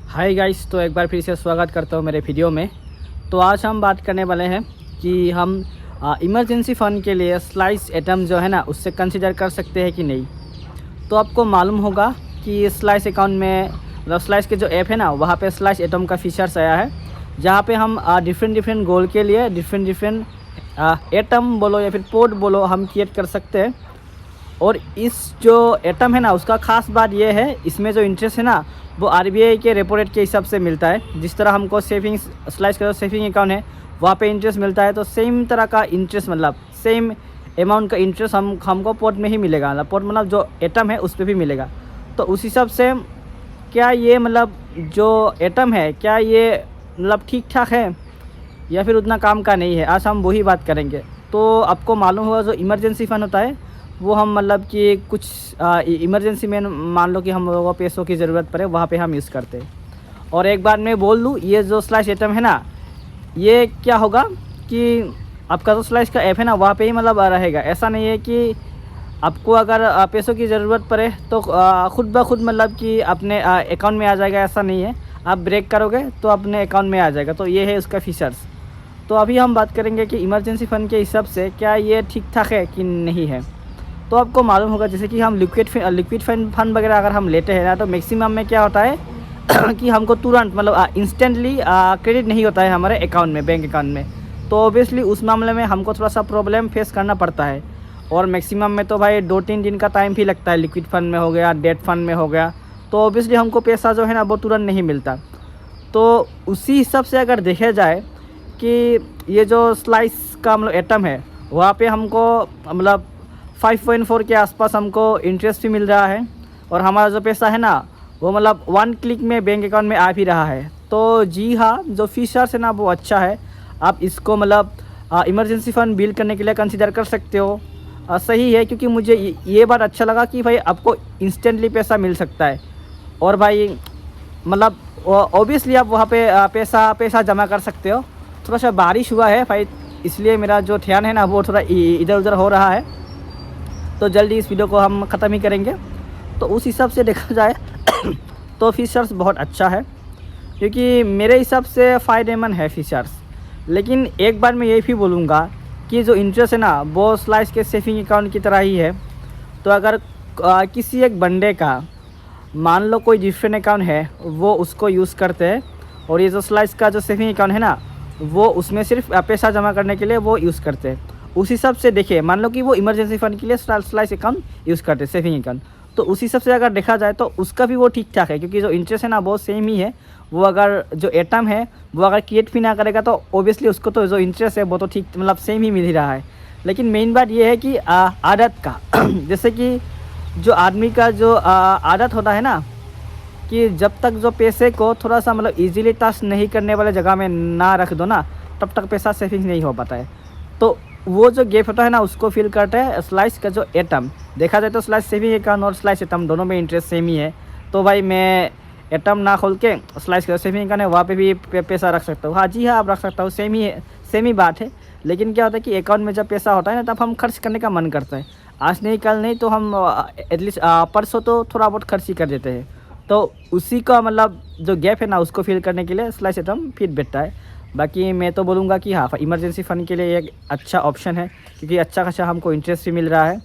Hi guys, तो एक बार फिर से स्वागत करता हूँ मेरे वीडियो में। तो आज हम बात करने वाले हैं कि हम इमरजेंसी फ़ंड के लिए स्लाइस एटम जो है ना उससे कंसीडर कर सकते हैं कि नहीं। तो आपको मालूम होगा कि स्लाइस अकाउंट में मतलब स्लाइस के जो ऐप है ना वहाँ पे स्लाइस एटम का फीचर्स आया है, जहाँ पे हम डिफरेंट गोल के लिए डिफरेंट एटम बोलो या फिर पोर्ट बोलो हम क्रिएट कर सकते हैं। और इस जो एटम है ना उसका ख़ास बात ये है, इसमें जो इंटरेस्ट है ना वो आरबीआई के रेपो रेट के हिसाब से मिलता है। जिस तरह हमको सेविंग्स स्लाइस का जो सेविंग अकाउंट है वहाँ पे इंटरेस्ट मिलता है, तो सेम तरह का इंटरेस्ट मतलब सेम अमाउंट का इंटरेस्ट हमको पोर्ट में ही मिलेगा। मतलब पोर्ट मतलब जो एटम है उस पर भी मिलेगा। तो उस हिसाब से क्या ये मतलब जो एटम है क्या ये मतलब ठीक ठाक है या फिर उतना काम का नहीं है, आज हम वही बात करेंगे। तो आपको मालूम होगा जो इमरजेंसी फ़ंड होता है वो हम मतलब कि कुछ इमरजेंसी में मान लो कि हम लोगों को पैसों की ज़रूरत पड़े, वहाँ पे हम यूज़ करते हैं। और एक बार मैं बोल दूँ, ये जो स्लाइस एटम है ना ये क्या होगा कि आपका जो स्लाइस का ऐप है ना वहाँ पे ही मतलब रहेगा। ऐसा नहीं है कि आपको अगर पैसों की ज़रूरत पड़े तो ख़ुद ब खुद मतलब कि अपने अकाउंट में आ जाएगा, ऐसा नहीं है। आप ब्रेक करोगे तो अपने अकाउंट में आ जाएगा। तो ये है उसका फीचर्स। तो अभी हम बात करेंगे कि इमरजेंसी फ़ंड के हिसाब से क्या ये ठीक ठाक है कि नहीं है। तो आपको मालूम होगा जैसे कि हम लिक्विड फंड वगैरह अगर हम लेते हैं ना तो मैक्सिमम में क्या होता है कि हमको तुरंत मतलब इंस्टेंटली क्रेडिट नहीं होता है हमारे अकाउंट में, बैंक अकाउंट में। तो ऑब्वियसली उस मामले में हमको थोड़ा सा प्रॉब्लम फेस करना पड़ता है। और मैक्सिमम में तो भाई 2-3 दिन का टाइम भी लगता है। लिक्विड फंड में हो गया, डेट फंड में हो गया, तो ऑब्वियसली हमको पैसा जो है ना वो तुरंत नहीं मिलता। तो उसी हिसाब से अगर देखा जाए कि ये जो स्लाइस का मतलब एटम है वहाँ पे हमको मतलब 5.4 के आसपास हमको इंटरेस्ट भी मिल रहा है। और हमारा जो पैसा है ना वो मतलब 1 क्लिक में बैंक अकाउंट में आ भी रहा है। तो जी हाँ, जो फीचर्स है ना वो अच्छा है। आप इसको मतलब इमरजेंसी फ़ंड बिल्ड करने के लिए कंसीडर कर सकते हो। सही है, क्योंकि मुझे ये बात अच्छा लगा कि भाई आपको इंस्टेंटली पैसा मिल सकता है। और भाई मतलब ऑब्वियसली आप वहाँ पे पैसा जमा कर सकते हो। थोड़ा सा बारिश हुआ है भाई, इसलिए मेरा जो ध्यान है ना वो थोड़ा इधर उधर हो रहा है। तो जल्दी इस वीडियो को हम ख़त्म ही करेंगे। तो उस हिसाब से देखा जाए तो फीचर्स बहुत अच्छा है, क्योंकि मेरे हिसाब से फ़ायदेमंद है फीचर्स। लेकिन एक बार मैं ये भी बोलूँगा कि जो इंटरेस्ट है ना वो स्लाइस के सेविंग अकाउंट की तरह ही है। तो अगर किसी एक बंदे का मान लो कोई डिफरेंट अकाउंट है वो उसको यूज़ करते हैं, और ये जो स्लाइस का जो सेविंग अकाउंट है ना वो उसमें सिर्फ पैसा जमा करने के लिए वो यूज़ करते हैं। उस हिसाब से देखिए, मान लो कि वो इमरजेंसी फ़ंड के लिए स्लाइस अकाउंट यूज़ करते हैं, सेविंग अकाउंट। तो उस हिसाब से अगर देखा जाए तो उसका भी वो ठीक ठाक है, क्योंकि जो इंटरेस्ट है ना वो सेम ही है। वो अगर जो एटम है वो अगर क्रिएट भी ना करेगा तो ओबियसली उसको तो जो इंटरेस्ट है वो तो ठीक मतलब सेम ही मिल ही रहा है। लेकिन मेन बात ये है कि आदत का जैसे कि जो आदमी का जो आदत होता है ना कि जब तक जो पैसे को थोड़ा सा मतलब ईजिली टच नहीं करने वाले जगह में ना रख दो ना, तब तक पैसा सेविंग नहीं हो पाता है। तो वो जो गैप होता है ना उसको फिल करता है स्लाइस का जो एटम। देखा जाए तो स्लाइस सेविंग अकाउंट और स्लाइस एटम दोनों में इंटरेस्ट सेम ही है। तो भाई मैं एटम ना खोल के स्लाइस का सेविंग अकाउंट है वहाँ पे भी पैसा रख सकता हूँ। हाँ जी हाँ, आप रख सकता हूँ, सेम ही है, सेम ही बात है। लेकिन क्या होता है कि अकाउंट में जब पैसा होता है ना तब हम खर्च करने का मन करता है। आज नहीं कल नहीं तो हम एटलीस्ट परसों तो थोड़ा बहुत खर्च ही कर देते हैं। तो उसी का मतलब जो गैप है ना उसको फिल करने के लिए स्लाइस एटम फिट बैठता है। बाकी मैं तो बोलूँगा कि हाँ, इमरजेंसी फ़ंड के लिए एक अच्छा ऑप्शन है, क्योंकि अच्छा खासा हमको इंटरेस्ट भी मिल रहा है।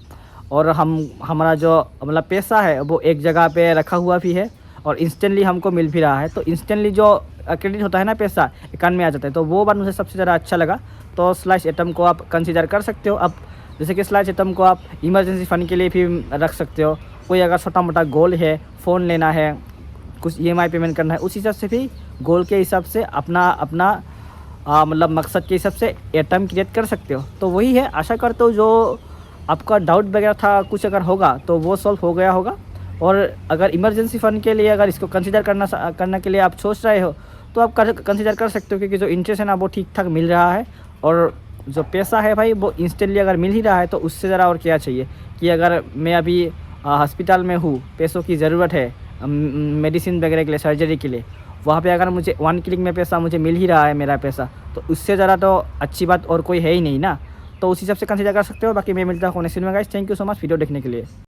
और हमारा जो मतलब पैसा है वो एक जगह पे रखा हुआ भी है और इंस्टेंटली हमको मिल भी रहा है। तो इंस्टेंटली जो क्रेडिट होता है ना पैसा अकाउंट में आ जाता है, तो वो बात मुझे सबसे ज़्यादा अच्छा लगा। तो स्लाइस एटम को आप कंसिडर कर सकते हो। अब जैसे कि स्लाइस एटम को आप इमरजेंसी फ़ंड के लिए भी रख सकते हो। कोई अगर छोटा मोटा गोल है, फ़ोन लेना है, कुछ EMI पेमेंट करना है, उस हिसाब से भी गोल के हिसाब से अपना मतलब मकसद के हिसाब से एटम क्रिएट कर सकते हो। तो वही है, आशा करता हूँ जो आपका डाउट वगैरह था कुछ अगर होगा तो वो सॉल्व हो गया होगा। और अगर इमरजेंसी फ़ंड के लिए अगर इसको कंसिडर करने के लिए आप सोच रहे हो तो आप कंसिडर कर सकते हो, क्योंकि जो इंटरेस्ट है ना वो ठीक ठाक मिल रहा है। और जो पैसा है भाई वो इंस्टेंटली अगर मिल ही रहा है तो उससे ज़रा और क्या चाहिए। कि अगर मैं अभी हॉस्पिटल में हूँ, पैसों की ज़रूरत है मेडिसिन वगैरह के लिए, सर्जरी के लिए, वहाँ पे अगर मुझे 1 क्लिक में पैसा मुझे मिल ही रहा है मेरा पैसा, तो उससे ज़रा तो अच्छी बात और कोई है ही नहीं ना। तो उस हिसाब से कंसिडर कर सकते हो। बाकी मैं मिलता हूँ नेक्स्ट वीडियो में guys. Thank you so much video देखने के लिए।